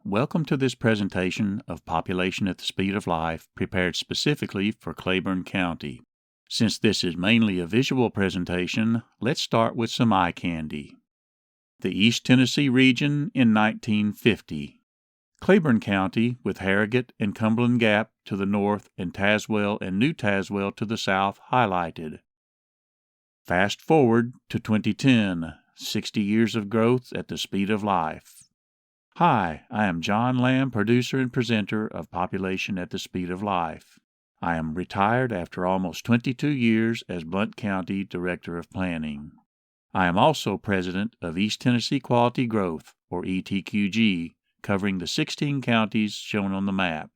Welcome to this presentation of Population at the Speed of Life prepared specifically for Claiborne County. Since this is mainly a visual presentation, let's start with some eye candy. The East Tennessee region in 1950. Claiborne County with Harrogate and Cumberland Gap to the north and Tazewell and New Tazewell to the south highlighted. Fast forward to 2010, 60 years of growth at the speed of life. Hi, I am John Lamb, producer and presenter of Population at the Speed of Life. I am retired after almost 22 years as Blount County Director of Planning. I am also president of East Tennessee Quality Growth, or ETQG, covering the 16 counties shown on the map.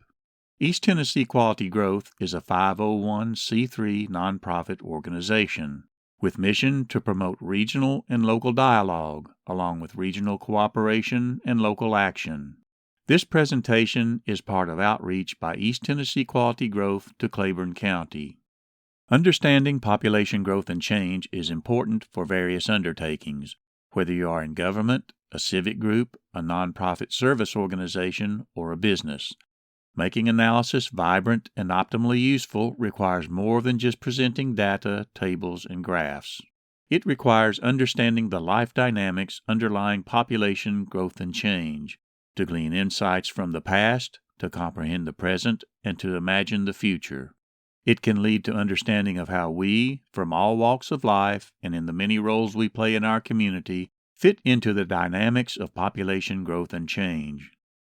East Tennessee Quality Growth is a 501c3 nonprofit organization with mission to promote regional and local dialogue, along with regional cooperation and local action. This presentation is part of outreach by East Tennessee Quality Growth to Claiborne County. Understanding population growth and change is important for various undertakings, whether you are in government, a civic group, a nonprofit service organization, or a business. Making analysis vibrant and optimally useful requires more than just presenting data, tables, and graphs. It requires understanding the life dynamics underlying population growth and change, to glean insights from the past, to comprehend the present, and to imagine the future. It can lead to understanding of how we, from all walks of life and in the many roles we play in our community, fit into the dynamics of population growth and change.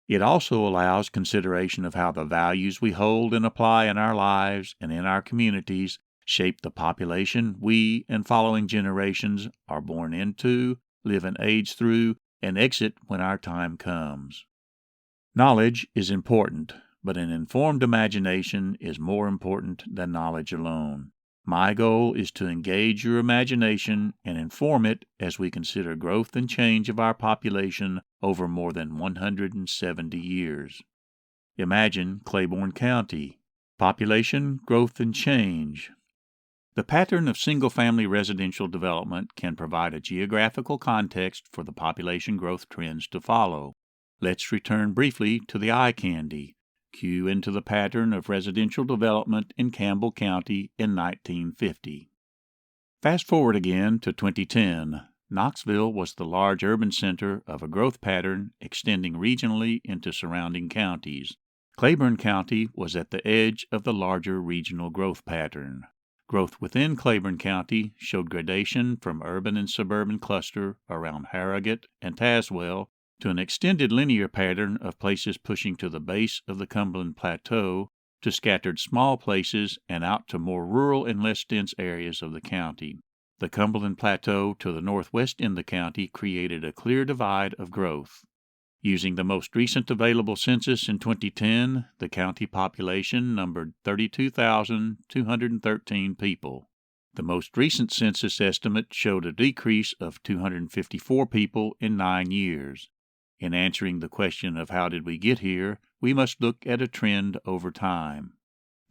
It also allows consideration of how the values we hold and apply in our lives and in our communities shape the population we and following generations are born into, live and age through, and exit when our time comes. Knowledge is important, but an informed imagination is more important than knowledge alone. My goal is to engage your imagination and inform it as we consider growth and change of our population over more than 170 years. Imagine Claiborne County. Population growth and change. The pattern of single-family residential development can provide a geographical context for the population growth trends to follow. Let's return briefly to the eye candy. Cue into the pattern of residential development in Campbell County in 1950. Fast forward again to 2010. Knoxville was the large urban center of a growth pattern extending regionally into surrounding counties. Claiborne County was at the edge of the larger regional growth pattern. Growth within Claiborne County showed gradation from urban and suburban cluster around Harrogate and Tazewell to an extended linear pattern of places pushing to the base of the Cumberland Plateau, to scattered small places and out to more rural and less dense areas of the county. The Cumberland Plateau to the northwest in the county created a clear divide of growth. Using the most recent available census in 2010, the county population numbered 32,213 people. The most recent census estimate showed a decrease of 254 people in 9 years. In answering the question of how did we get here, we must look at a trend over time.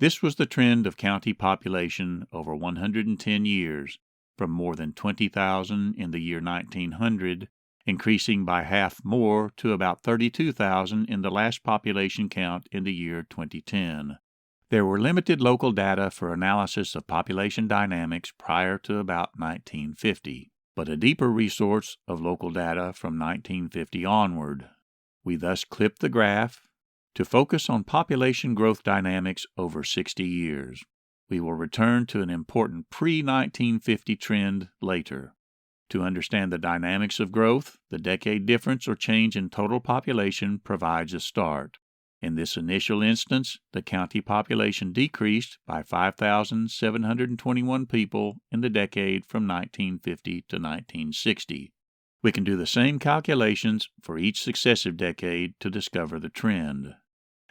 This was the trend of county population over 110 years, from more than 20,000 in the year 1900, increasing by half more to about 32,000 in the last population count in the year 2010. There were limited local data for analysis of population dynamics prior to about 1950. But a deeper resource of local data from 1950 onward. We thus clipped the graph to focus on population growth dynamics over 60 years. We will return to an important pre-1950 trend later. To understand the dynamics of growth, the decade difference or change in total population provides a start. In this initial instance, the county population decreased by 5,721 people in the decade from 1950 to 1960. We can do the same calculations for each successive decade to discover the trend.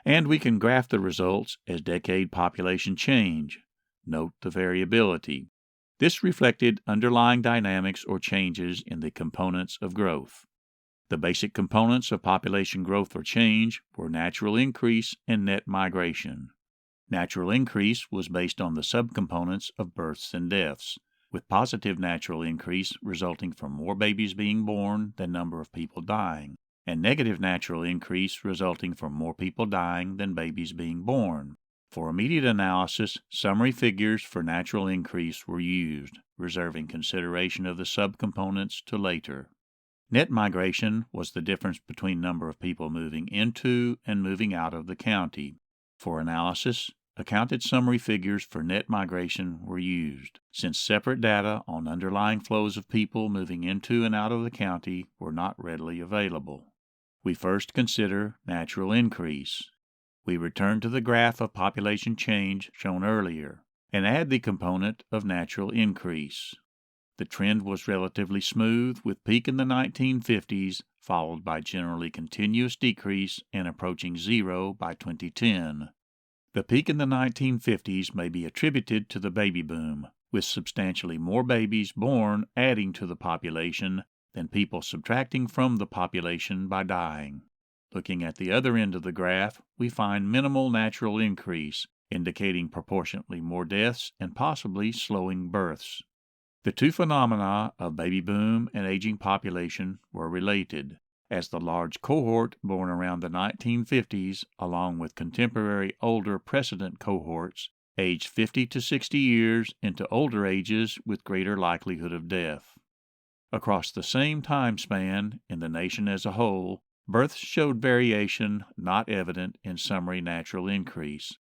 And we can graph the results as decade population change. Note the variability. This reflected underlying dynamics or changes in the components of growth. The basic components of population growth or change were natural increase and net migration. Natural increase was based on the subcomponents of births and deaths, with positive natural increase resulting from more babies being born than number of people dying. and negative natural increase resulting from more people dying than babies being born. For immediate analysis, summary figures for natural increase were used, reserving consideration of the subcomponents to later. Net migration was the difference between number of people moving into and moving out of the county. For analysis, accounted summary figures for net migration were used, since separate data on underlying flows of people moving into and out of the county were not readily available. We first consider natural increase. We return to the graph of population change shown earlier and add the component of natural increase. The trend was relatively smooth, with peak in the 1950s, followed by generally continuous decrease and approaching zero by 2010. The peak in the 1950s may be attributed to the baby boom, with substantially more babies born adding to the population than people subtracting from the population by dying. Looking at the other end of the graph, we find minimal natural increase, indicating proportionately more deaths and possibly slowing births. The two phenomena of baby boom and aging population were related, as the large cohort born around the 1950s, along with contemporary older precedent cohorts, aged 50 to 60 years into older ages with greater likelihood of death. Across the same time span, in the nation as a whole, births showed variation not evident in summary natural increase.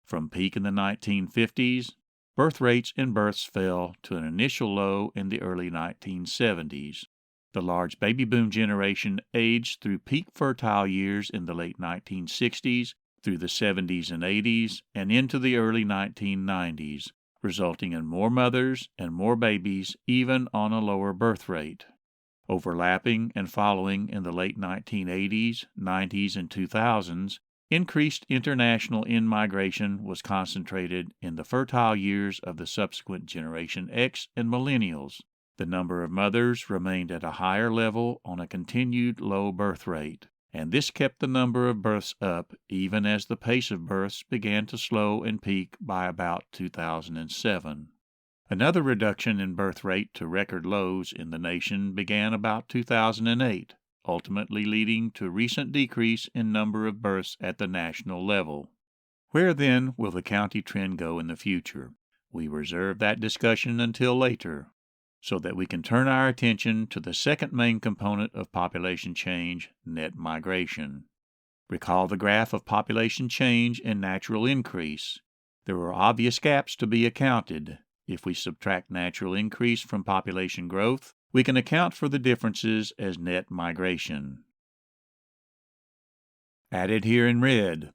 From peak in the 1950s, birth rates and births fell to an initial low in the early 1970s. The large baby boom generation aged through peak fertile years in the late 1960s, through the 70s and 80s, and into the early 1990s, resulting in more mothers and more babies even on a lower birth rate. Overlapping and following in the late 1980s, 90s, and 2000s, increased international in-migration was concentrated in the fertile years of the subsequent Generation X and Millennials. The number of mothers remained at a higher level on a continued low birth rate, and this kept the number of births up even as the pace of births began to slow and peak by about 2007. Another reduction in birth rate to record lows in the nation began about 2008, ultimately leading to a recent decrease in number of births at the national level. Where then will the county trend go in the future? We reserve that discussion until later, so that we can turn our attention to the second main component of population change, net migration. Recall the graph of population change and natural increase. There are obvious gaps to be accounted. If we subtract natural increase from population growth, we can account for the differences as net migration. Added here in red,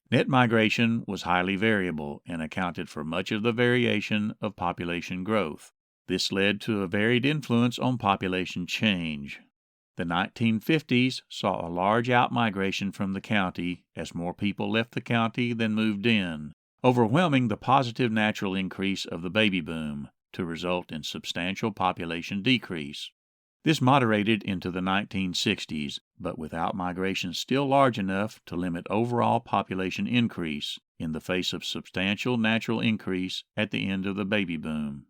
net migration was highly variable and accounted for much of the variation of population growth. This led to a varied influence on population change. The 1950s saw a large outmigration from the county as more people left the county than moved in, overwhelming the positive natural increase of the baby boom to result in substantial population decrease. This moderated into the 1960s, but with outmigration still large enough to limit overall population increase in the face of substantial natural increase at the end of the baby boom.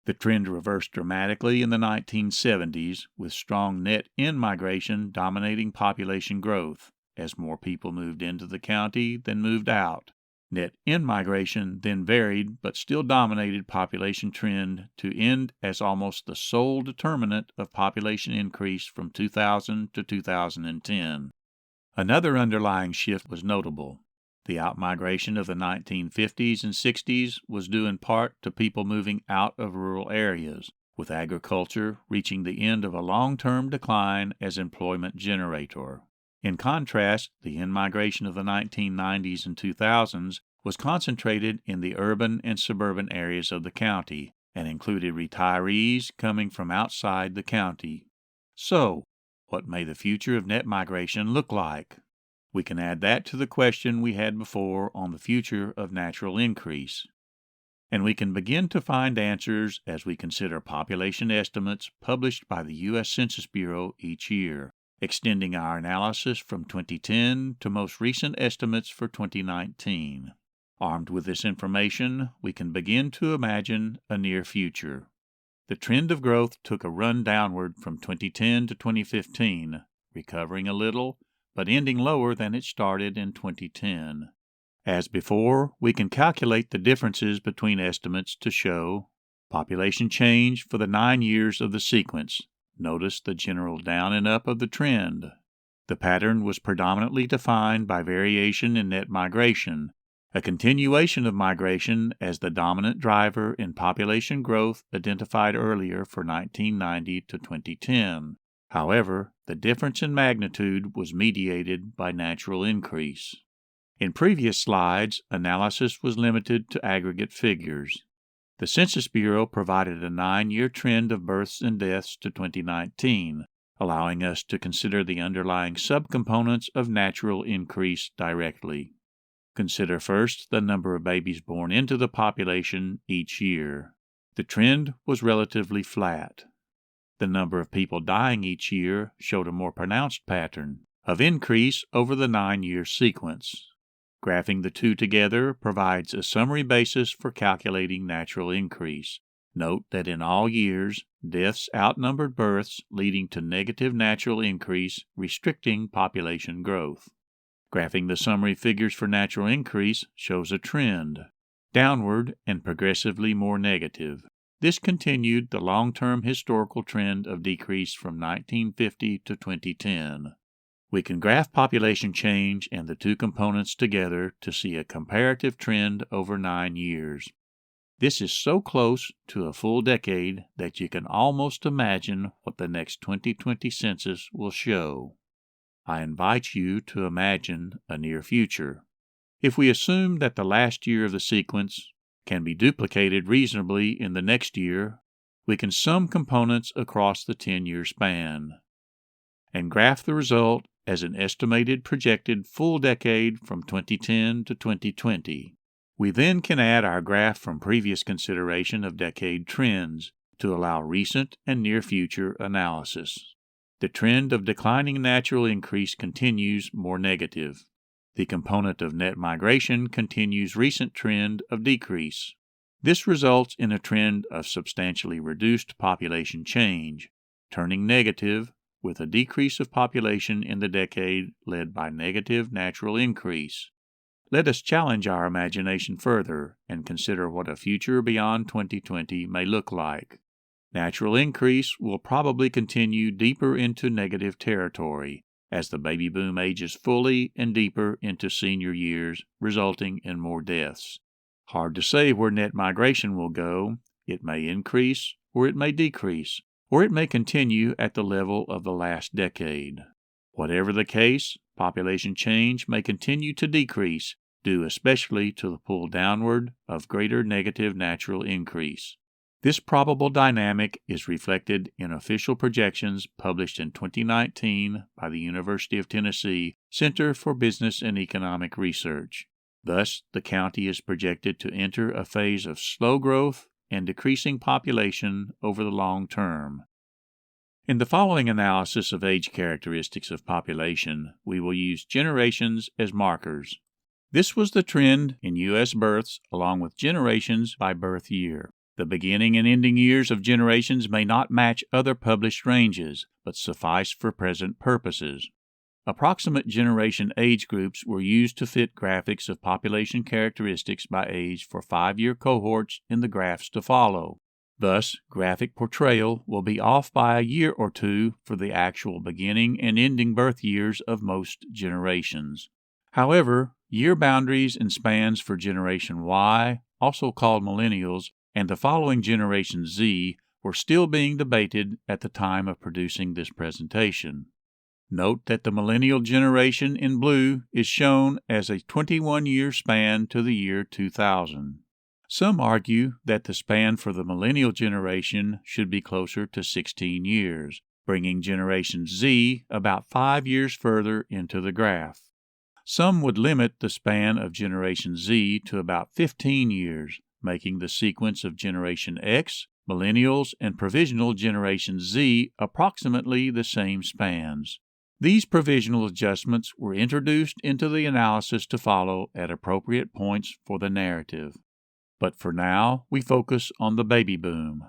The trend reversed dramatically in the 1970s, with strong net in-migration dominating population growth, as more people moved into the county than moved out. Net in-migration then varied but still dominated population trend to end as almost the sole determinant of population increase from 2000 to 2010. Another underlying shift was notable. The outmigration of the 1950s and 60s was due in part to people moving out of rural areas, with agriculture reaching the end of a long-term decline as employment generator. In contrast, the in-migration of the 1990s and 2000s was concentrated in the urban and suburban areas of the county and included retirees coming from outside the county. So, what may the future of net migration look like? We can add that to the question we had before on the future of natural increase. And we can begin to find answers as we consider population estimates published by the U.S. Census Bureau each year, extending our analysis from 2010 to most recent estimates for 2019. Armed with this information, we can begin to imagine a near future. The trend of growth took a run downward from 2010 to 2015, recovering a little, but ending lower than it started in 2010. As before, we can calculate the differences between estimates to show population change for the 9 years of the sequence. Notice the general down and up of the trend. The pattern was predominantly defined by variation in net migration, a continuation of migration as the dominant driver in population growth identified earlier for 1990 to 2010. However, the difference in magnitude was mediated by natural increase. In previous slides, analysis was limited to aggregate figures. The Census Bureau provided a 9-year trend of births and deaths to 2019, allowing us to consider the underlying subcomponents of natural increase directly. Consider first the number of babies born into the population each year. The trend was relatively flat. The number of people dying each year showed a more pronounced pattern of increase over the 9-year sequence. Graphing the two together provides a summary basis for calculating natural increase. Note that in all years, deaths outnumbered births, leading to negative natural increase, restricting population growth. Graphing the summary figures for natural increase shows a trend, downward and progressively more negative. This continued the long-term historical trend of decrease from 1950 to 2010. We can graph population change and the two components together to see a comparative trend over 9 years. This is so close to a full decade that you can almost imagine what the next 2020 census will show. I invite you to imagine a near future. If we assume that the last year of the sequence can be duplicated reasonably in the next year, we can sum components across the 10-year span and graph the result as an estimated projected full decade from 2010 to 2020. We then can add our graph from previous consideration of decade trends to allow recent and near future analysis. The trend of declining natural increase continues more negative. The component of net migration continues recent trend of decrease. This results in a trend of substantially reduced population change, turning negative with a decrease of population in the decade led by negative natural increase. Let us challenge our imagination further and consider what a future beyond 2020 may look like. Natural increase will probably continue deeper into negative territory as the baby boom ages fully and deeper into senior years, resulting in more deaths. Hard to say where net migration will go. It may increase, or it may decrease, or it may continue at the level of the last decade. Whatever the case, population change may continue to decrease, due especially to the pull downward of greater negative natural increase. This probable dynamic is reflected in official projections published in 2019 by the University of Tennessee Center for Business and Economic Research. Thus, the county is projected to enter a phase of slow growth and decreasing population over the long term. In the following analysis of age characteristics of population, we will use generations as markers. This was the trend in U.S. births along with generations by birth year. The beginning and ending years of generations may not match other published ranges, but suffice for present purposes. Approximate generation age groups were used to fit graphics of population characteristics by age for 5-year cohorts in the graphs to follow. Thus, graphic portrayal will be off by a year or two for the actual beginning and ending birth years of most generations. However, year boundaries and spans for Generation Y, also called millennials, and the following Generation Z were still being debated at the time of producing this presentation. Note that the millennial generation in blue is shown as a 21-year span to the year 2000. Some argue that the span for the millennial generation should be closer to 16 years, bringing Generation Z about 5 years further into the graph. Some would limit the span of Generation Z to about 15 years, making the sequence of Generation X, Millennials, and Provisional Generation Z approximately the same spans. These provisional adjustments were introduced into the analysis to follow at appropriate points for the narrative. But for now, we focus on the baby boom.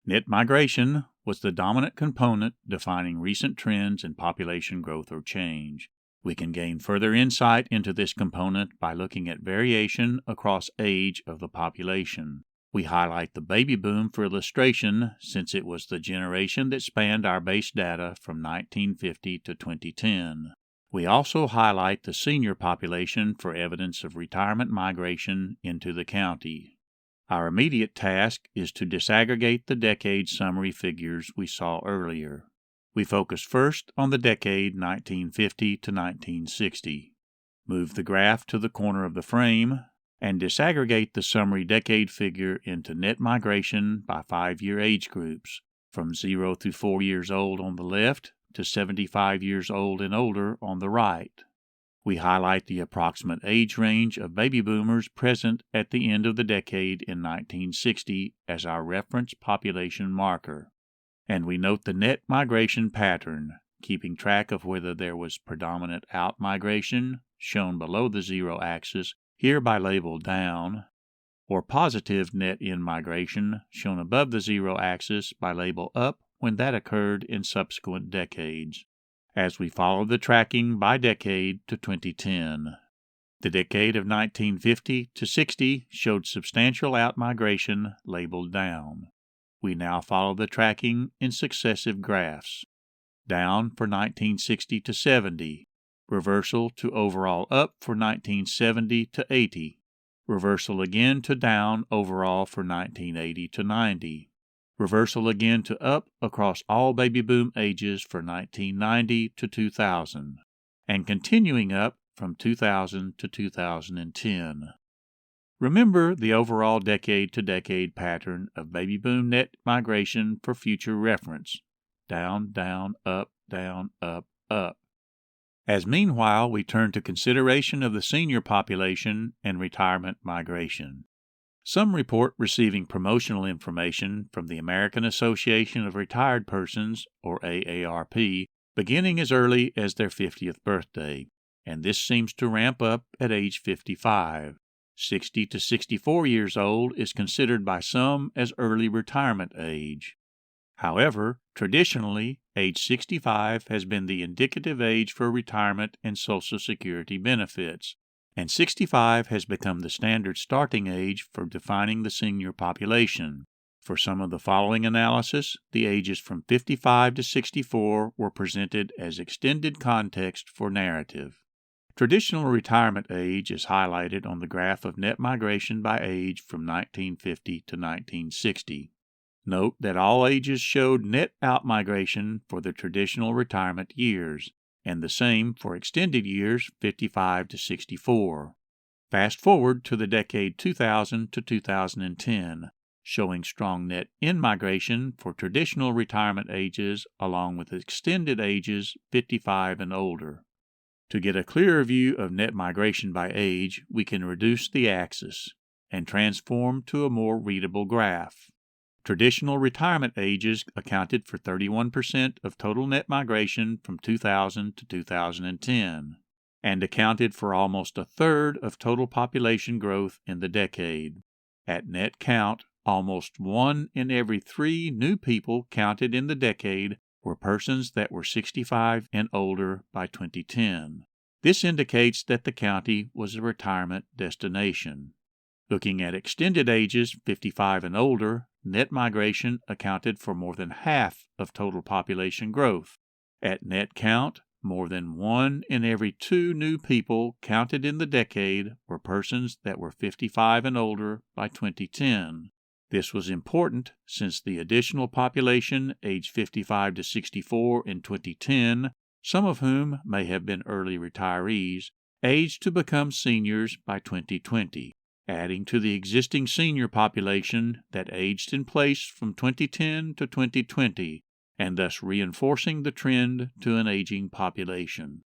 Net migration was the dominant component defining recent trends in population growth or change. We can gain further insight into this component by looking at variation across age of the population. We highlight the baby boom for illustration since it was the generation that spanned our base data from 1950 to 2010. We also highlight the senior population for evidence of retirement migration into the county. Our immediate task is to disaggregate the decade summary figures we saw earlier. We focus first on the decade 1950 to 1960. Move the graph to the corner of the frame and disaggregate the summary decade figure into net migration by 5-year age groups, from 0 through 4 years old on the left to 75 years old and older on the right. We highlight the approximate age range of baby boomers present at the end of the decade in 1960 as our reference population marker. And we note the net migration pattern, keeping track of whether there was predominant out-migration, shown below the zero axis, here by label down, or positive net in-migration, shown above the zero axis by label up when that occurred in subsequent decades, as we follow the tracking by decade to 2010. The decade of 1950 to 60 showed substantial out-migration labeled down. We now follow the tracking in successive graphs. Down for 1960 to 70, reversal to overall up for 1970 to 80, reversal again to down overall for 1980 to 90, reversal again to up across all baby boom ages for 1990 to 2000, and continuing up from 2000 to 2010. Remember the overall decade-to-decade pattern of baby boom net migration for future reference. Down, down, up, up. As meanwhile we turn to consideration of the senior population and retirement migration. Some report receiving promotional information from the American Association of Retired Persons, or AARP, beginning as early as their 50th birthday, and this seems to ramp up at age 55. 60 to 64 years old is considered by some as early retirement age. However, traditionally, age 65 has been the indicative age for retirement and Social Security benefits, and 65 has become the standard starting age for defining the senior population. For some of the following analysis, the ages from 55 to 64 were presented as extended context for narrative. Traditional retirement age is highlighted on the graph of net migration by age from 1950 to 1960. Note that all ages showed net out-migration for the traditional retirement years, and the same for extended years 55 to 64. Fast forward to the decade 2000 to 2010, showing strong net in-migration for traditional retirement ages along with extended ages 55 and older. To get a clearer view of net migration by age, we can reduce the axis and transform to a more readable graph. Traditional retirement ages accounted for 31% of total net migration from 2000 to 2010, and accounted for almost a third of total population growth in the decade. At net count, almost 1 in every 3 new people counted in the decade were persons that were 65 and older by 2010. This indicates that the county was a retirement destination. Looking at extended ages 55 and older, net migration accounted for more than half of total population growth. At net count, more than 1 in every 2 new people counted in the decade were persons that were 55 and older by 2010. This was important since the additional population aged 55 to 64 in 2010, some of whom may have been early retirees, aged to become seniors by 2020, adding to the existing senior population that aged in place from 2010 to 2020, and thus reinforcing the trend to an aging population.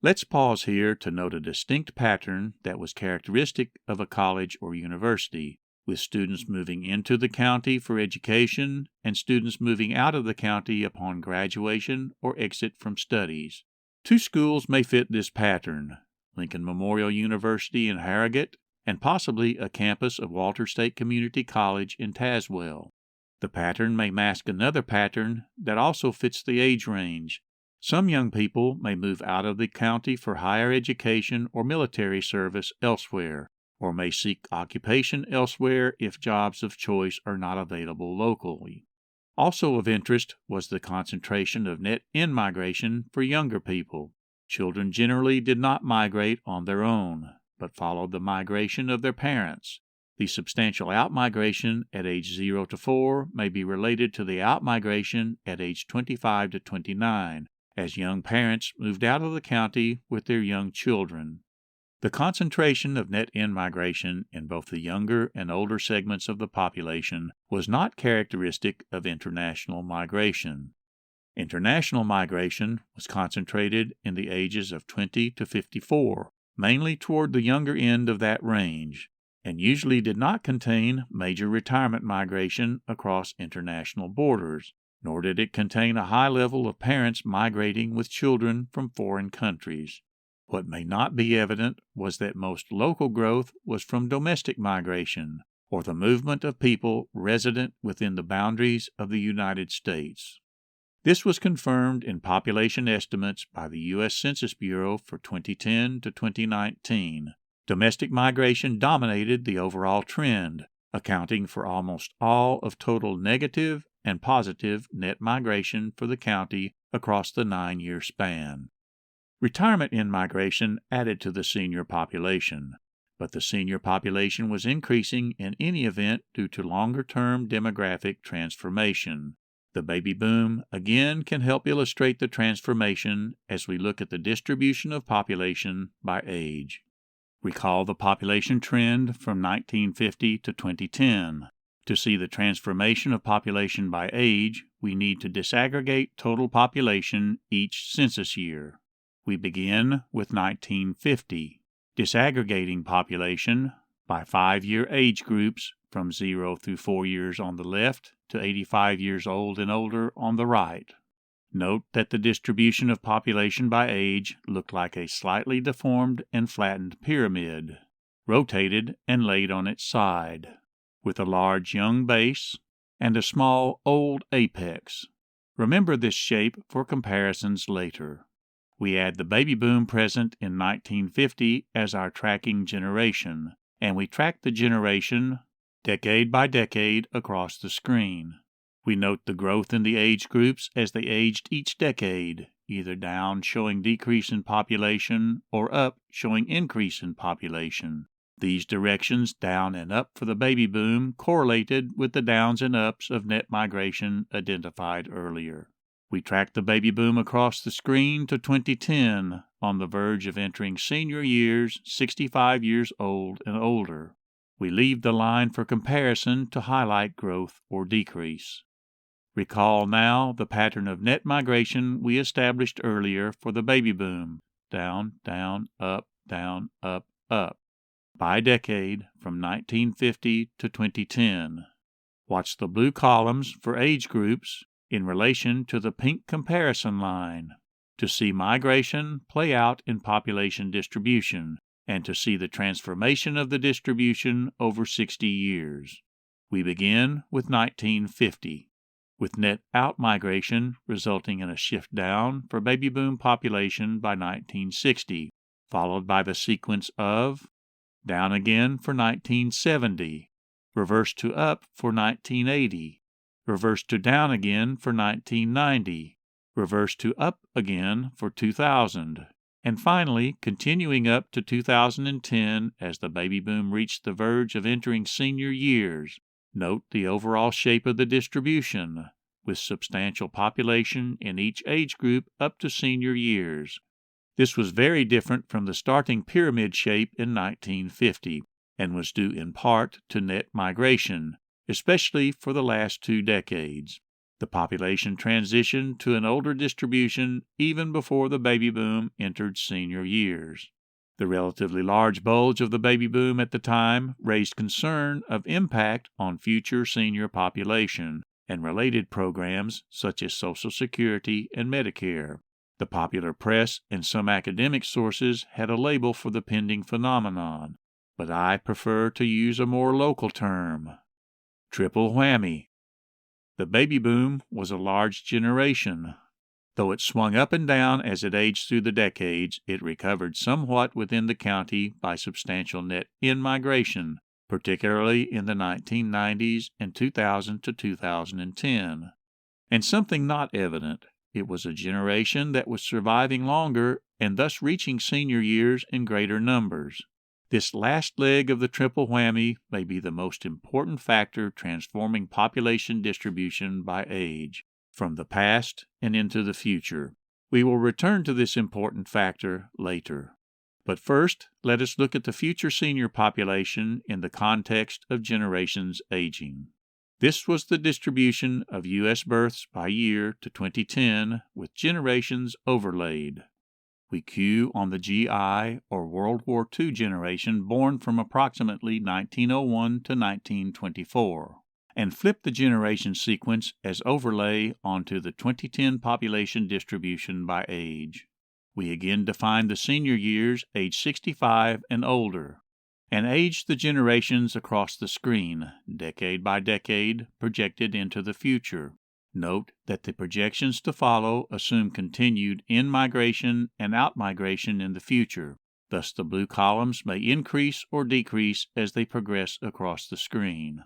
Let's pause here to note a distinct pattern that was characteristic of a college or university, with students moving into the county for education and students moving out of the county upon graduation or exit from studies. 2 schools may fit this pattern: Lincoln Memorial University in Harrogate and possibly a campus of Walter State Community College in Tazewell. The pattern may mask another pattern that also fits the age range. Some young people may move out of the county for higher education or military service elsewhere, or may seek occupation elsewhere if jobs of choice are not available locally. Also of interest was the concentration of net in-migration for younger people. Children generally did not migrate on their own, but followed the migration of their parents. The substantial outmigration at age 0 to 4 may be related to the outmigration at age 25 to 29, as young parents moved out of the county with their young children. The concentration of net in-migration in both the younger and older segments of the population was not characteristic of international migration. International migration was concentrated in the ages of 20 to 54, mainly toward the younger end of that range, and usually did not contain major retirement migration across international borders, nor did it contain a high level of parents migrating with children from foreign countries. What may not be evident was that most local growth was from domestic migration, or the movement of people resident within the boundaries of the United States. This was confirmed in population estimates by the U.S. Census Bureau for 2010 to 2019. Domestic migration dominated the overall trend, accounting for almost all of total negative and positive net migration for the county across the 9-year span. Retirement in-migration added to the senior population, but the senior population was increasing in any event due to longer-term demographic transformation. The baby boom again can help illustrate the transformation as we look at the distribution of population by age. Recall the population trend from 1950 to 2010. To see the transformation of population by age, we need to disaggregate total population each census year. We begin with 1950, disaggregating population by 5-year age groups from 0 through 4 years on the left to 85 years old and older on the right. Note that the distribution of population by age looked like a slightly deformed and flattened pyramid, rotated and laid on its side, with a large young base and a small old apex. Remember this shape for comparisons later. We add the baby boom present in 1950 as our tracking generation, and we track the generation decade by decade across the screen. We note the growth in the age groups as they aged each decade, either down showing decrease in population or up showing increase in population. These directions, down and up for the baby boom, correlated with the downs and ups of net migration identified earlier. We track the baby boom across the screen to 2010, on the verge of entering senior years, 65 years old and older. We leave the line for comparison to highlight growth or decrease. Recall now the pattern of net migration we established earlier for the baby boom, down, down, up, up, by decade from 1950 to 2010. Watch the blue columns for age groups in relation to the pink comparison line to see migration play out in population distribution and to see the transformation of the distribution over 60 years. We begin with 1950, with net outmigration resulting in a shift down for baby boom population by 1960, followed by the sequence of down again for 1970, reverse to up for 1980, reverse to down again for 1990, reverse to up again for 2000, and finally continuing up to 2010 as the baby boom reached the verge of entering senior years. Note the overall shape of the distribution, with substantial population in each age group up to senior years. This was very different from the starting pyramid shape in 1950, and was due in part to net migration, especially for the last 2 decades. The population transitioned to an older distribution even before the baby boom entered senior years. The relatively large bulge of the baby boom at the time raised concern of impact on future senior population and related programs such as Social Security and Medicare. The popular press and some academic sources had a label for the pending phenomenon, but I prefer to use a more local term: triple whammy. The baby boom was a large generation. Though it swung up and down as it aged through the decades, it recovered somewhat within the county by substantial net in-migration, particularly in the 1990s and 2000 to 2010. And something not evident, it was a generation that was surviving longer and thus reaching senior years in greater numbers. This last leg of the triple whammy may be the most important factor transforming population distribution by age, from the past and into the future. We will return to this important factor later. But first, let us look at the future senior population in the context of generations aging. This was the distribution of U.S. births by year to 2010 with generations overlaid. We cue on the GI or World War II generation born from approximately 1901 to 1924, and flip the generation sequence as overlay onto the 2010 population distribution by age. We again define the senior years age 65 and older, and age the generations across the screen, decade by decade, projected into the future. Note that the projections to follow assume continued in-migration and out-migration in the future. Thus the blue columns may increase or decrease as they progress across the screen.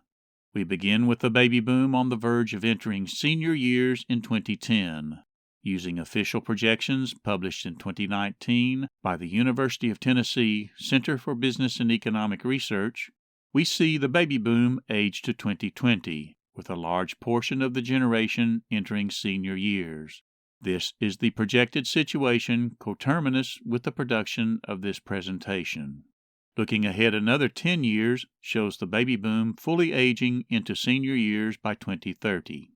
We begin with the baby boom on the verge of entering senior years in 2010. Using official projections published in 2019 by the University of Tennessee Center for Business and Economic Research, we see the baby boom age to 2020, with a large portion of the generation entering senior years. This is the projected situation coterminous with the production of this presentation. Looking ahead another 10 years shows the baby boom fully aging into senior years by 2030.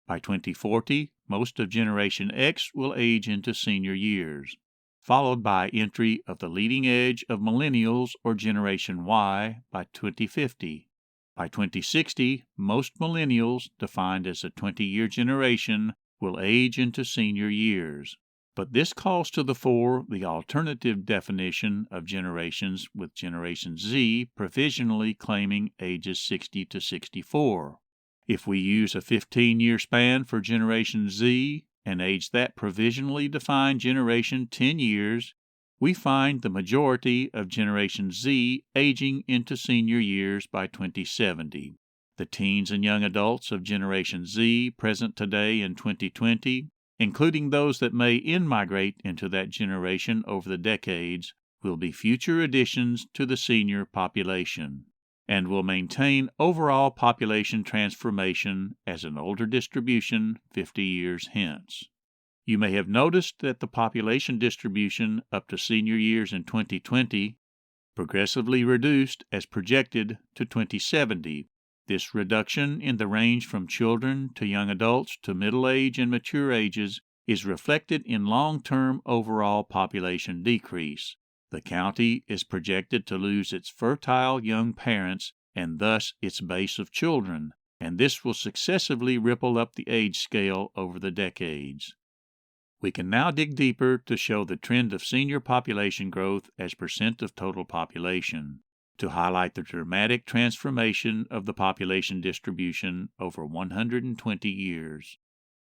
By 2040, most of Generation X will age into senior years, followed by entry of the leading edge of millennials or Generation Y by 2050. By 2060, most millennials, defined as a 20-year generation, will age into senior years. But this calls to the fore the alternative definition of generations, with Generation Z provisionally claiming ages 60 to 64. If we use a 15-year span for Generation Z and age that provisionally defined generation 10 years, we find the majority of Generation Z aging into senior years by 2070. The teens and young adults of Generation Z present today in 2020, including those that may in-migrate into that generation over the decades, will be future additions to the senior population, and will maintain overall population transformation as an older distribution 50 years hence. You may have noticed that the population distribution up to senior years in 2020 progressively reduced as projected to 2070. This reduction in the range from children to young adults to middle age and mature ages is reflected in long-term overall population decrease. The county is projected to lose its fertile young parents and thus its base of children, and this will successively ripple up the age scale over the decades. We can now dig deeper to show the trend of senior population growth as percent of total population, to highlight the dramatic transformation of the population distribution over 120 years.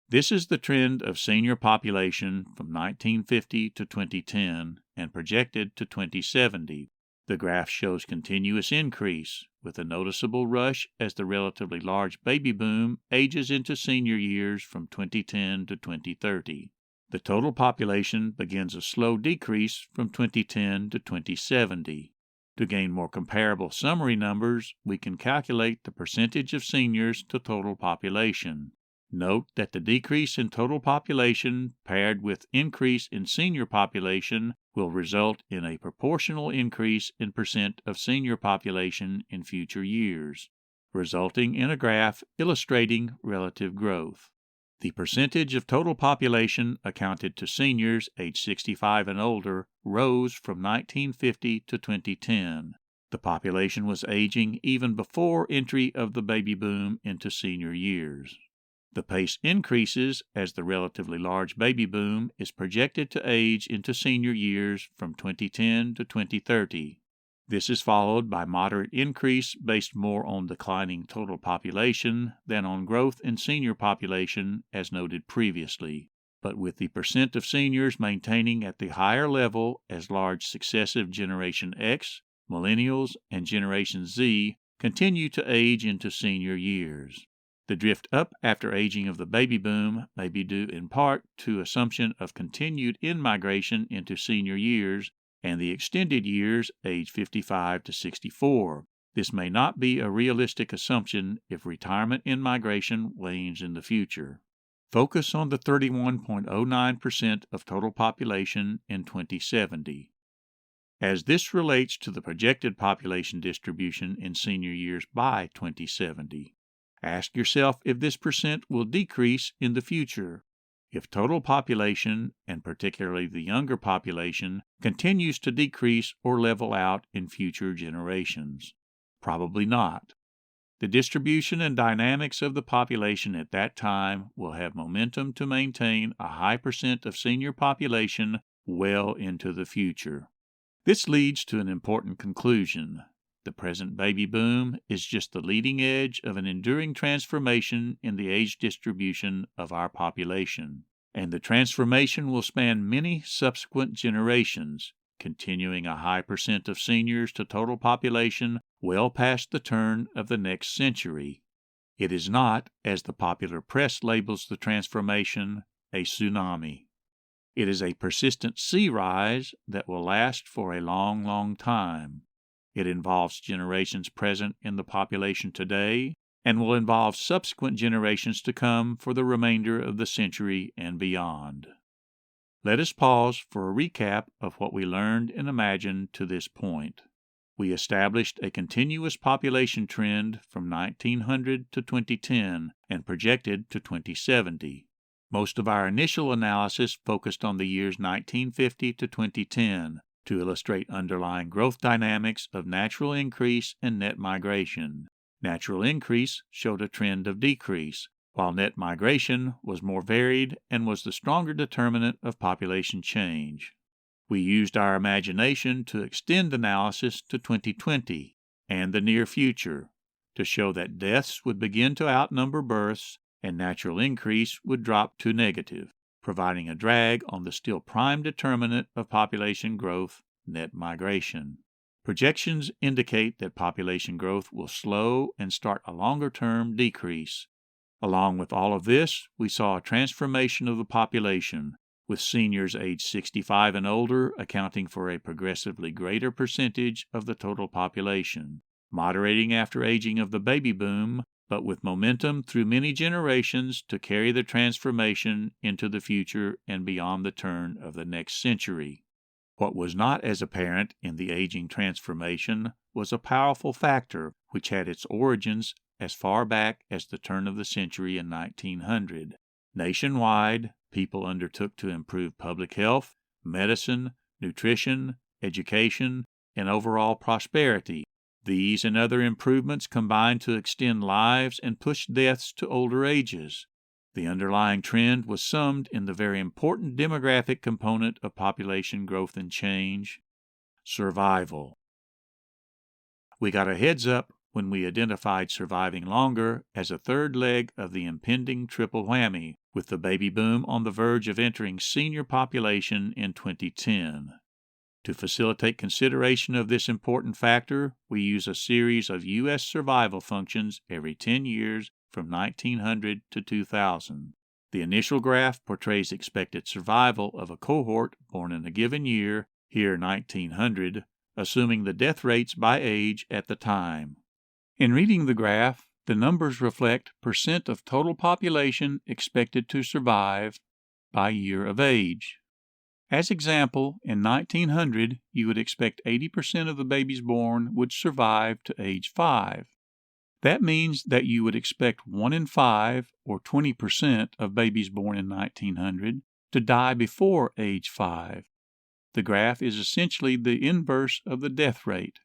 This is the trend of senior population from 1950 to 2010 and projected to 2070. The graph shows continuous increase, with a noticeable rush as the relatively large baby boom ages into senior years from 2010 to 2030. The total population begins a slow decrease from 2010 to 2070. To gain more comparable summary numbers, we can calculate the percentage of seniors to total population. Note that the decrease in total population paired with increase in senior population will result in a proportional increase in percent of senior population in future years, resulting in a graph illustrating relative growth. The percentage of total population accounted to seniors age 65 and older rose from 1950 to 2010. The population was aging even before entry of the baby boom into senior years. The pace increases as the relatively large baby boom is projected to age into senior years from 2010 to 2030. This is followed by moderate increase based more on declining total population than on growth in senior population as noted previously, but with the percent of seniors maintaining at the higher level as large successive Generation X, Millennials, and Generation Z continue to age into senior years. The drift up after aging of the baby boom may be due in part to assumption of continued in-migration into senior years and the extended years age 55 to 64. This may not be a realistic assumption if retirement in-migration wanes in the future. Focus on the 31.09% of total population in 2070. As this relates to the projected population distribution in senior years by 2070, ask yourself if this percent will decrease in the future. If total population, and particularly the younger population, continues to decrease or level out in future generations. Probably not. The distribution and dynamics of the population at that time will have momentum to maintain a high percent of senior population well into the future. This leads to an important conclusion. The present baby boom is just the leading edge of an enduring transformation in the age distribution of our population, and the transformation will span many subsequent generations, continuing a high percent of seniors to total population well past the turn of the next century. It is not, as the popular press labels the transformation, a tsunami. It is a persistent sea rise that will last for a long, long time. It involves generations present in the population today and will involve subsequent generations to come for the remainder of the century and beyond. Let us pause for a recap of what we learned and imagined to this point. We established a continuous population trend from 1900 to 2010 and projected to 2070. Most of our initial analysis focused on the years 1950 to 2010 to illustrate underlying growth dynamics of natural increase and net migration. Natural increase showed a trend of decrease, while net migration was more varied and was the stronger determinant of population change. We used our imagination to extend analysis to 2020 and the near future to show that deaths would begin to outnumber births and natural increase would drop to negative, providing a drag on the still prime determinant of population growth, net migration. Projections indicate that population growth will slow and start a longer-term decrease. Along with all of this, we saw a transformation of the population, with seniors aged 65 and older accounting for a progressively greater percentage of the total population, moderating after aging of the baby boom, but with momentum through many generations to carry the transformation into the future and beyond the turn of the next century. What was not as apparent in the aging transformation was a powerful factor which had its origins as far back as the turn of the century in 1900. Nationwide, people undertook to improve public health, medicine, nutrition, education, and overall prosperity. These and other improvements combined to extend lives and push deaths to older ages. The underlying trend was summed in the very important demographic component of population growth and change: survival. We got a heads up when we identified surviving longer as a third leg of the impending triple whammy, with the baby boom on the verge of entering senior population in 2010. To facilitate consideration of this important factor, we use a series of U.S. survival functions every 10 years from 1900 to 2000. The initial graph portrays expected survival of a cohort born in a given year, here 1900, assuming the death rates by age at the time. In reading the graph, the numbers reflect percent of total population expected to survive by year of age. As example, in 1900, you would expect 80% of the babies born would survive to age 5. That means that you would expect 1 in 5, or 20% of babies born in 1900, to die before age 5. The graph is essentially the inverse of the death rate.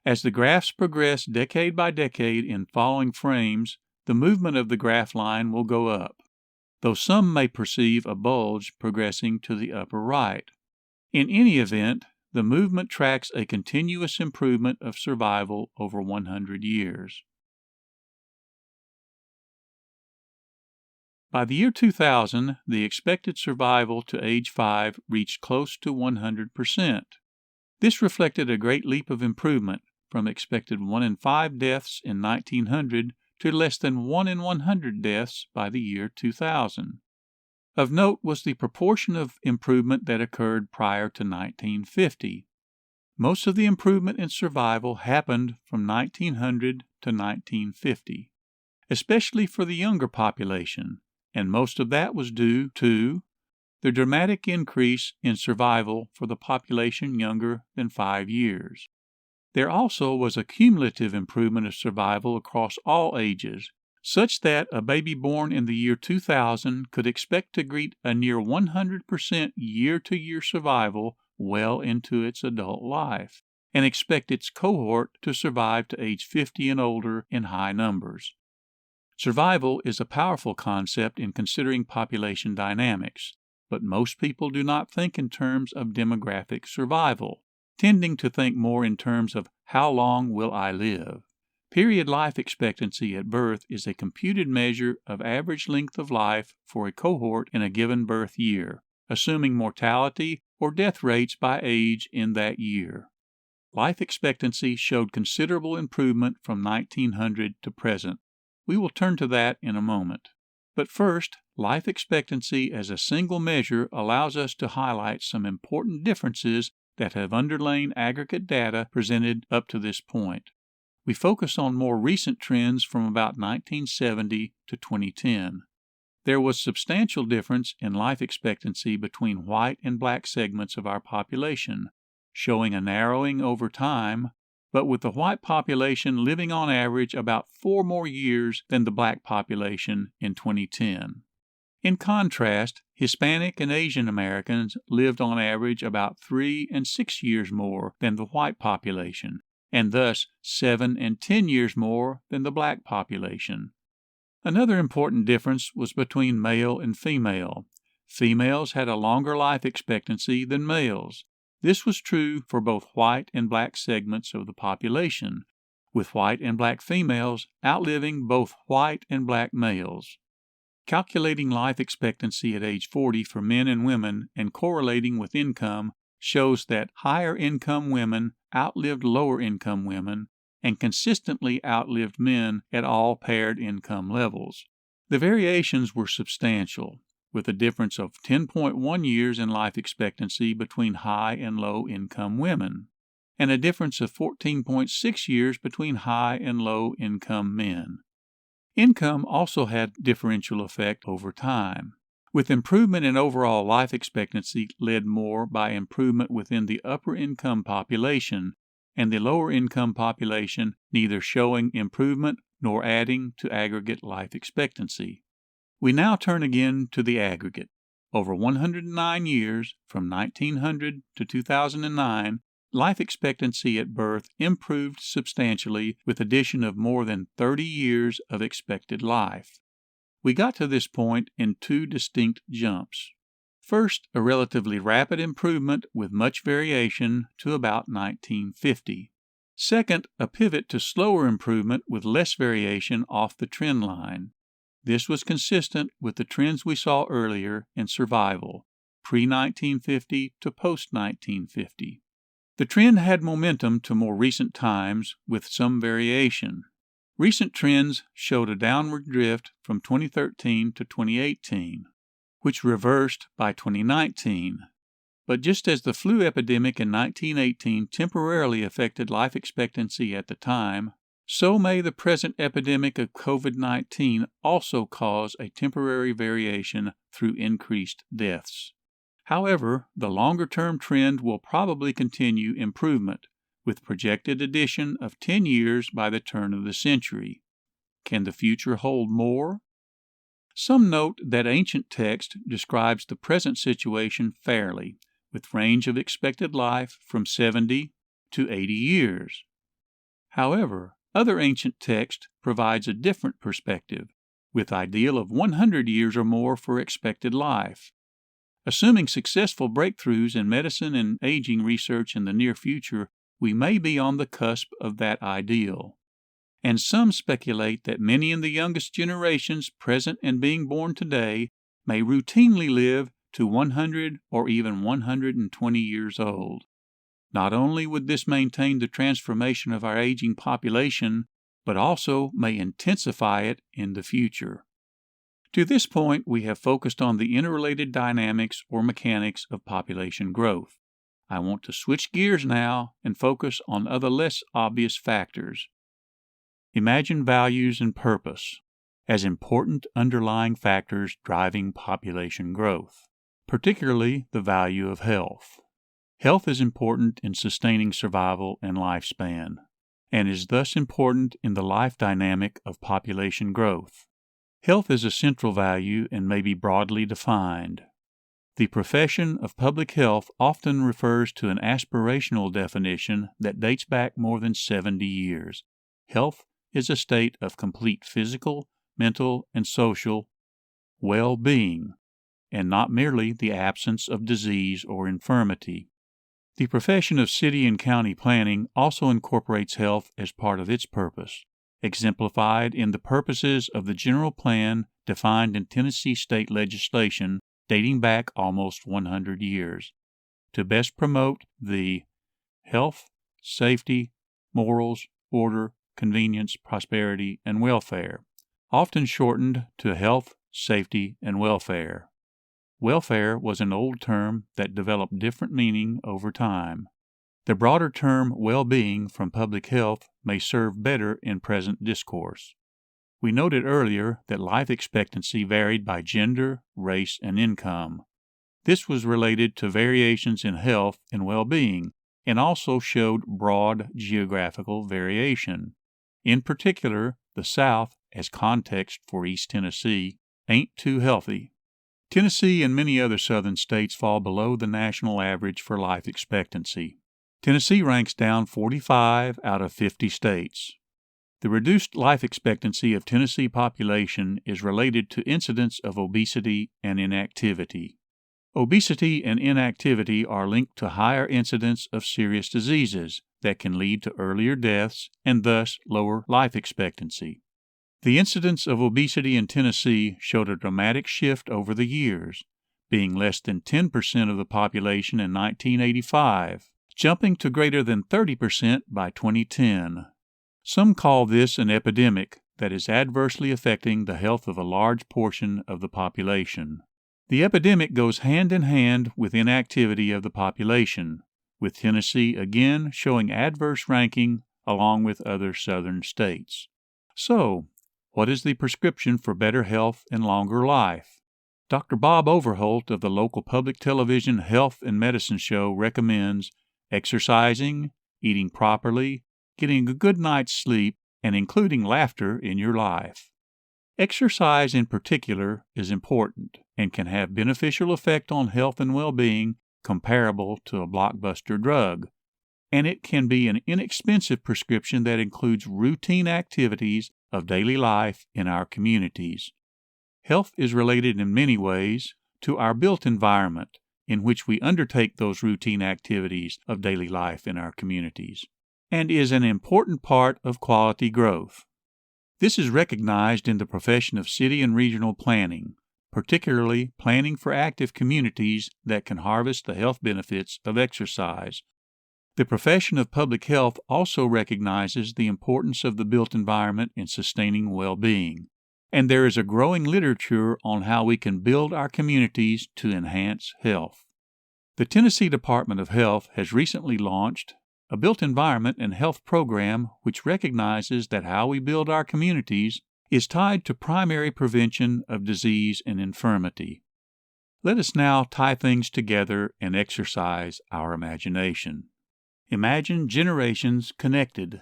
As the graphs progress decade by decade in following frames, the movement of the graph line will go up, though some may perceive a bulge progressing to the upper right. In any event, the movement tracks a continuous improvement of survival over 100 years. By the year 2000, the expected survival to age 5 reached close to 100%. This reflected a great leap of improvement from expected 1 in 5 deaths in 1900 to less than 1 in 100 deaths by the year 2000. Of note was the proportion of improvement that occurred prior to 1950. Most of the improvement in survival happened from 1900 to 1950, especially for the younger population, and most of that was due to the dramatic increase in survival for the population younger than 5 years. There also was a cumulative improvement of survival across all ages, such that a baby born in the year 2000 could expect to greet a near 100% year-to-year survival well into its adult life, and expect its cohort to survive to age 50 and older in high numbers. Survival is a powerful concept in considering population dynamics, but most people do not think in terms of demographic survival, tending to think more in terms of how long will I live. Period life expectancy at birth is a computed measure of average length of life for a cohort in a given birth year, assuming mortality or death rates by age in that year. Life expectancy showed considerable improvement from 1900 to present. We will turn to that in a moment. But first, life expectancy as a single measure allows us to highlight some important differences that have underlain aggregate data presented up to this point. We focus on more recent trends from about 1970 to 2010. There was substantial difference in life expectancy between white and black segments of our population, showing a narrowing over time, but with the white population living on average about 4 more years than the black population in 2010. In contrast, Hispanic and Asian Americans lived on average about 3 and 6 years more than the white population, and thus 7 and 10 years more than the black population. Another important difference was between male and female. Females had a longer life expectancy than males. This was true for both white and black segments of the population, with white and black females outliving both white and black males. Calculating life expectancy at age 40 for men and women and correlating with income shows that higher income women outlived lower income women and consistently outlived men at all paired income levels. The variations were substantial, with a difference of 10.1 years in life expectancy between high and low income women, and a difference of 14.6 years between high and low income men. Income also had differential effect over time, with improvement in overall life expectancy led more by improvement within the upper income population, and the lower income population neither showing improvement nor adding to aggregate life expectancy. We now turn again to the aggregate. Over 109 years, from 1900 to 2009, life expectancy at birth improved substantially with addition of more than 30 years of expected life. We got to this point in 2 distinct jumps. First, a relatively rapid improvement with much variation to about 1950. Second, a pivot to slower improvement with less variation off the trend line. This was consistent with the trends we saw earlier in survival, pre-1950 to post-1950. The trend had momentum to more recent times with some variation. Recent trends showed a downward drift from 2013 to 2018, which reversed by 2019. But just as the flu epidemic in 1918 temporarily affected life expectancy at the time, so may the present epidemic of COVID-19 also cause a temporary variation through increased deaths. However, the longer-term trend will probably continue improvement, with projected addition of 10 years by the turn of the century. Can the future hold more? Some note that ancient text describes the present situation fairly, with range of expected life from 70 to 80 years. However, other ancient text provides a different perspective, with ideal of 100 years or more for expected life. Assuming successful breakthroughs in medicine and aging research in the near future, we may be on the cusp of that ideal. And some speculate that many in the youngest generations present and being born today may routinely live to 100 or even 120 years old. Not only would this maintain the transformation of our aging population, but also may intensify it in the future. To this point, we have focused on the interrelated dynamics or mechanics of population growth. I want to switch gears now and focus on other less obvious factors. Imagine values and purpose as important underlying factors driving population growth, particularly the value of health. Health is important in sustaining survival and lifespan, and is thus important in the life dynamic of population growth. Health is a central value and may be broadly defined. The profession of public health often refers to an aspirational definition that dates back more than 70 years. Health is a state of complete physical, mental, and social well-being, and not merely the absence of disease or infirmity. The profession of city and county planning also incorporates health as part of its purpose, exemplified in the purposes of the general plan defined in Tennessee state legislation dating back almost 100 years, to best promote the health, safety, morals, order, convenience, prosperity, and welfare, often shortened to health, safety, and welfare. Welfare was an old term that developed different meaning over time. The broader term well-being from public health may serve better in present discourse. We noted earlier that life expectancy varied by gender, race, and income. This was related to variations in health and well-being, and also showed broad geographical variation. In particular, the South, as context for East Tennessee, ain't too healthy. Tennessee and many other southern states fall below the national average for life expectancy. Tennessee ranks down 45 out of 50 states. The reduced life expectancy of Tennessee population is related to incidence of obesity and inactivity. Obesity and inactivity are linked to higher incidence of serious diseases that can lead to earlier deaths and thus lower life expectancy. The incidence of obesity in Tennessee showed a dramatic shift over the years, being less than 10% of the population in 1985, jumping to greater than 30% by 2010. Some call this an epidemic that is adversely affecting the health of a large portion of the population. The epidemic goes hand in hand with inactivity of the population, with Tennessee again showing adverse ranking along with other southern states. So, what is the prescription for better health and longer life? Dr. Bob Overholt of the local public television health and medicine show recommends exercising, eating properly, getting a good night's sleep, and including laughter in your life. Exercise in particular is important and can have beneficial effect on health and well-being comparable to a blockbuster drug, and it can be an inexpensive prescription that includes routine activities of daily life in our communities. Health is related in many ways to our built environment in which we undertake those routine activities of daily life in our communities, and is an important part of quality growth. This is recognized in the profession of city and regional planning, particularly planning for active communities that can harvest the health benefits of exercise. The profession of public health also recognizes the importance of the built environment in sustaining well-being, and there is a growing literature on how we can build our communities to enhance health. The Tennessee Department of Health has recently launched a built environment and health program which recognizes that how we build our communities is tied to primary prevention of disease and infirmity. Let us now tie things together and exercise our imagination. Imagine generations connected,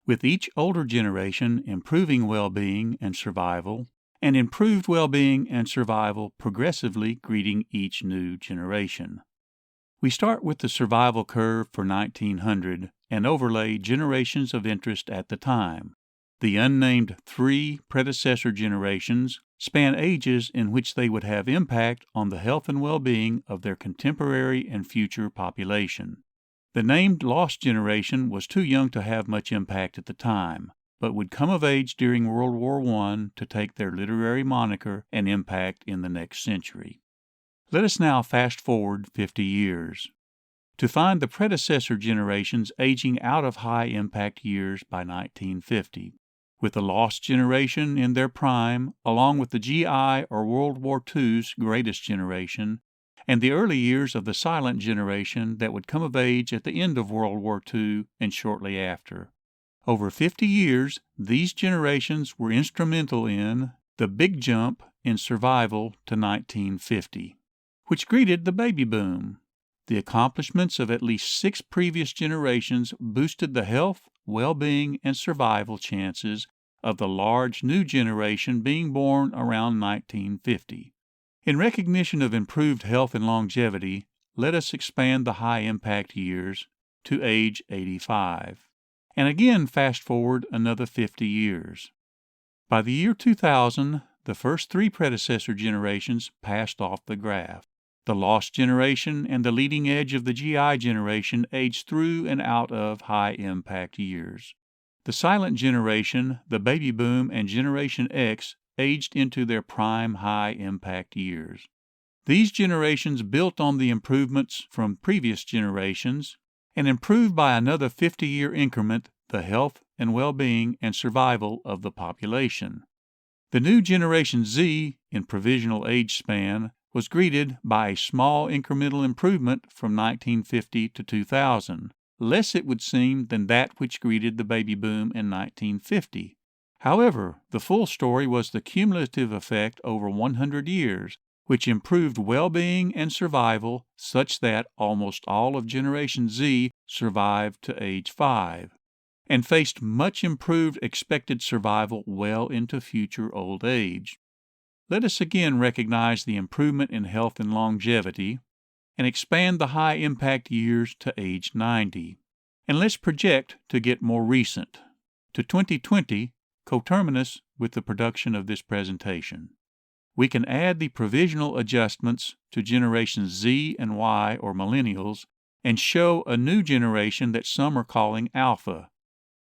with each older generation improving well-being and survival, and improved well-being and survival progressively greeting each new generation. We start with the survival curve for 1900 and overlay generations of interest at the time. The unnamed 3 predecessor generations span ages in which they would have impact on the health and well-being of their contemporary and future population. The named lost generation was too young to have much impact at the time, but would come of age during World War I to take their literary moniker and impact in the next century. Let us now fast forward 50 years to find the predecessor generations aging out of high-impact years by 1950, with the lost generation in their prime, along with the GI or World War II's greatest generation, and the early years of the silent generation that would come of age at the end of World War II and shortly after. Over 50 years, these generations were instrumental in the big jump in survival to 1950, which greeted the baby boom. The accomplishments of at least 6 previous generations boosted the health, well-being, and survival chances of the large new generation being born around 1950. In recognition of improved health and longevity, let us expand the high-impact years to age 85, and again fast forward another 50 years. By the year 2000, the first 3 predecessor generations passed off the graph. The lost generation and the leading edge of the GI generation aged through and out of high-impact years. The silent generation, the baby boom, and Generation X aged into their prime high-impact years. These generations built on the improvements from previous generations and improved by another 50-year increment the health and well-being and survival of the population. The new Generation Z, in provisional age span, was greeted by a small incremental improvement from 1950 to 2000, less it would seem than that which greeted the baby boom in 1950. However, the full story was the cumulative effect over 100 years, which improved well-being and survival such that almost all of Generation Z survived to age 5, and faced much improved expected survival well into future old age. Let us again recognize the improvement in health and longevity, and expand the high-impact years to age 90. And let's project to get more recent, to 2020, coterminous with the production of this presentation. We can add the provisional adjustments to Generations Z and Y, or millennials, and show a new generation that some are calling Alpha.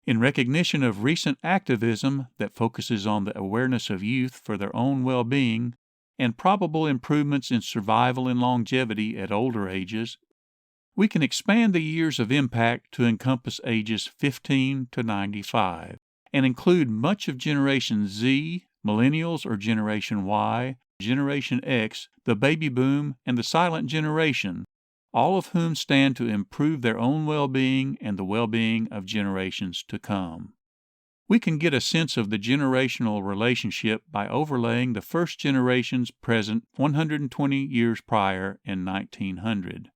In recognition of recent activism that focuses on the awareness of youth for their own well-being and probable improvements in survival and longevity at older ages, we can expand the years of impact to encompass ages 15 to 95 and include much of Generation Z, millennials or Generation Y, Generation X, the baby boom, and the silent generation, all of whom stand to improve their own well-being and the well-being of generations to come. We can get a sense of the generational relationship by overlaying the first generations present 120 years prior in 1900.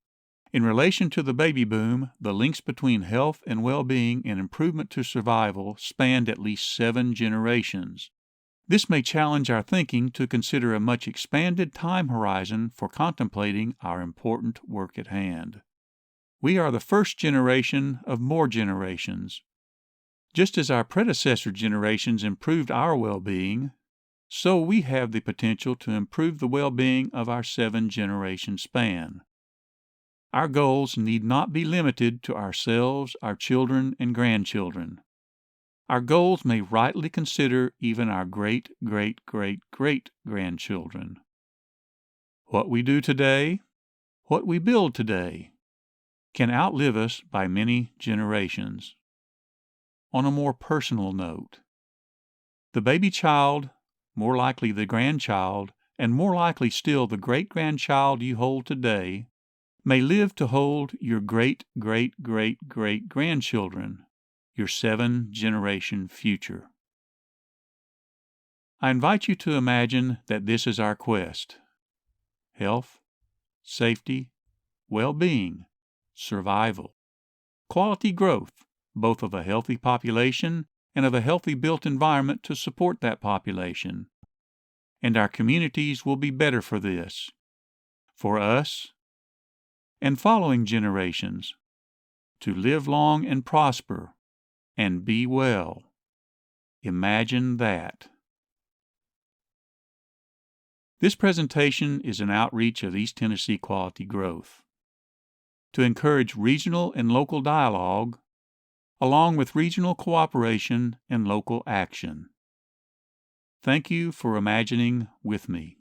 In relation to the baby boom, the links between health and well-being and improvement to survival spanned at least 7 generations. This may challenge our thinking to consider a much expanded time horizon for contemplating our important work at hand. We are the first generation of more generations. Just as our predecessor generations improved our well-being, so we have the potential to improve the well-being of our 7-generation span. Our goals need not be limited to ourselves, our children, and grandchildren. Our goals may rightly consider even our great-great-great-great-grandchildren. What we do today, what we build today, can outlive us by many generations. On a more personal note, the baby child, more likely the grandchild, and more likely still the great-grandchild you hold today, may live to hold your great-great-great-great-grandchildren, your 7-generation future. I invite you to imagine that this is our quest: health, safety, well-being, survival, quality growth, both of a healthy population and of a healthy built environment to support that population. And our communities will be better for this, for us, and following generations, to live long and prosper and be well. Imagine that. This presentation is an outreach of East Tennessee Quality Growth to encourage regional and local dialogue, along with regional cooperation and local action. Thank you for imagining with me.